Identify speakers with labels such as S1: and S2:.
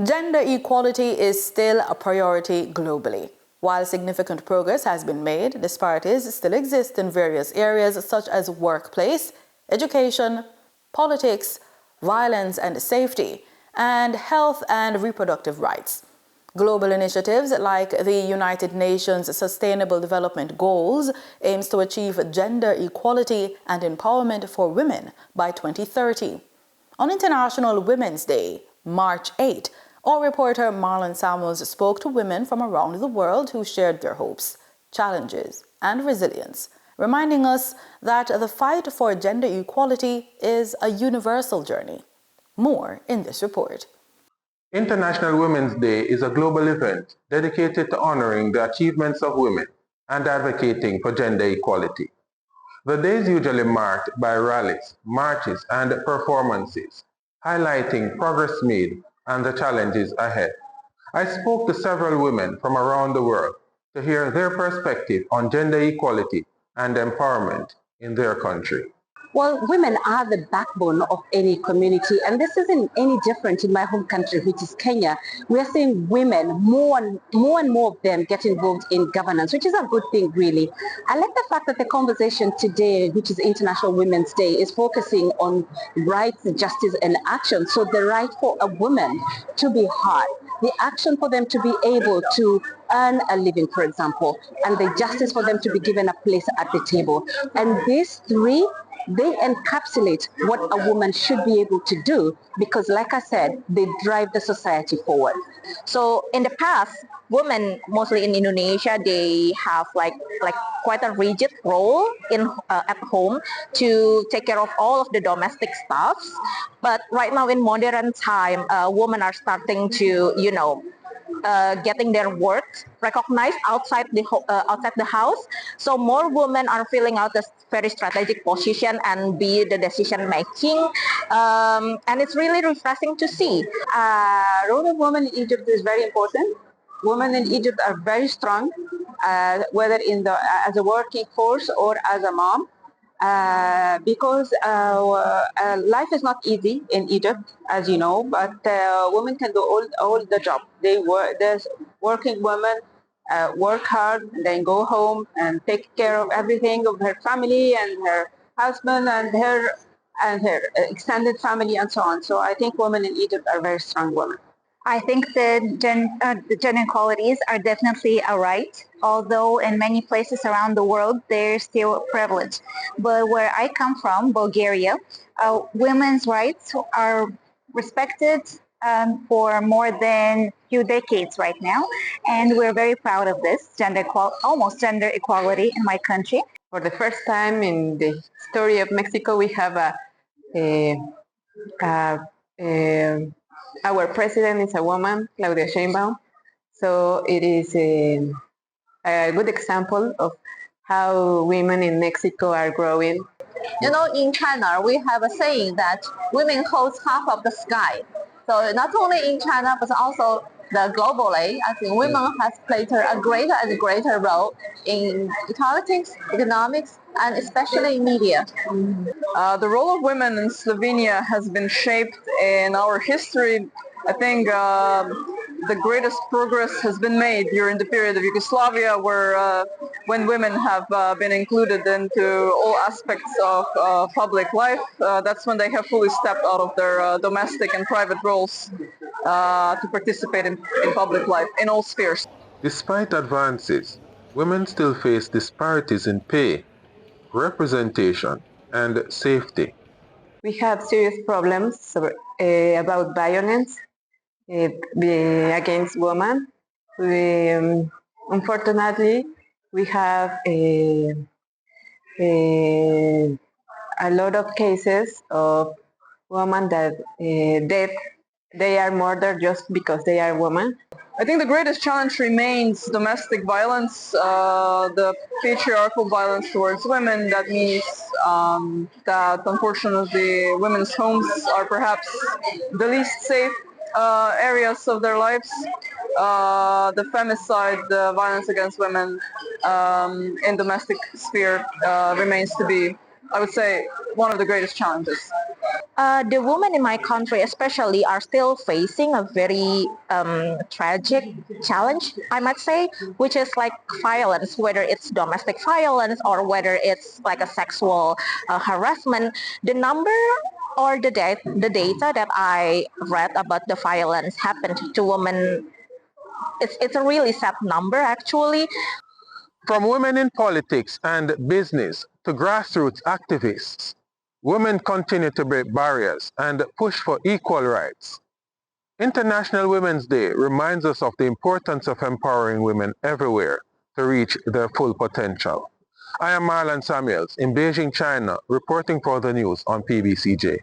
S1: Gender equality is still a priority globally. While significant progress has been made, disparities still exist in various areas such as workplace, education, politics, violence and safety, and health and reproductive rights. Global initiatives like the United Nations Sustainable Development Goals aims to achieve gender equality and empowerment for women by 2030. On International Women's Day, March 8, our reporter Marlon Samuels spoke to women from around the world who shared their hopes, challenges, and resilience, reminding us that the fight for gender equality is a universal journey. More in this report.
S2: International Women's Day is a global event dedicated to honoring the achievements of women and advocating for gender equality. The day is usually marked by rallies, marches, and performances, highlighting progress made and the challenges ahead. I spoke to several women from around the world to hear their perspective on gender equality and empowerment in their country.
S3: Well, women are the backbone of any community, and this isn't any different in my home country, which is Kenya. We are seeing women, more and more of them get involved in governance, which is a good thing, really. I like the fact that the conversation today, which is International Women's Day, is focusing on rights, justice, and action. So the right for a woman to be heard, the action for them to be able to earn a living, for example, and the justice for them to be given a place at the table. And these three, they encapsulate what a woman should be able to do because, like I said, they drive the society forward.
S4: So in the past, women, mostly in Indonesia, they have like quite a rigid role in at home to take care of all of the domestic stuffs. But right now in modern time, women are starting to, getting their work recognized outside the house. So more women are filling out this very strategic position and be the decision making, and it's really refreshing to see.
S3: Role of women in Egypt is very important. Women in Egypt are very strong, whether as a working force or as a mom. Because life is not easy in Egypt, as you know, but women can do all the job. There's working women work hard, then go home and take care of everything of her family and her husband and her extended family and so on. So I think women in Egypt are very strong women.
S5: I think the gender inequalities are definitely a right, although in many places around the world they're still privileged. But where I come from, Bulgaria, women's rights are respected for more than few decades right now, and we're very proud of this almost gender equality in my country.
S3: For the first time in the story of Mexico, we have our president is a woman, Claudia Sheinbaum. So it is a good example of how women in Mexico are growing.
S4: You know, in China, we have a saying that women hold half of the sky. So not only in China, but also globally, I think women has played a greater and greater role in politics, economics, and especially in media.
S6: The role of women in Slovenia has been shaped in our history. I think the greatest progress has been made during the period of Yugoslavia, where when women have been included into all aspects of public life, that's when they have fully stepped out of their domestic and private roles to participate in public life in all spheres.
S2: Despite advances, women still face disparities in pay, representation, and safety.
S3: We have serious problems about violence against women. Unfortunately, we have a lot of cases of women that they are murdered just because they are women.
S6: I think the greatest challenge remains domestic violence, the patriarchal violence towards women. That means that unfortunately women's homes are perhaps the least safe areas of their lives. The femicide, the violence against women in domestic sphere remains to be, I would say, one of the greatest challenges.
S4: The women in my country especially are still facing a very tragic challenge, I might say, which is like violence, whether it's domestic violence or whether it's like a sexual harassment. The number or the data that I read about the violence happened to women, it's a really sad number actually.
S2: From women in politics and business to grassroots activists, women continue to break barriers and push for equal rights. International Women's Day reminds us of the importance of empowering women everywhere to reach their full potential. I am Marlon Samuels in Beijing, China, reporting for the news on PBCJ.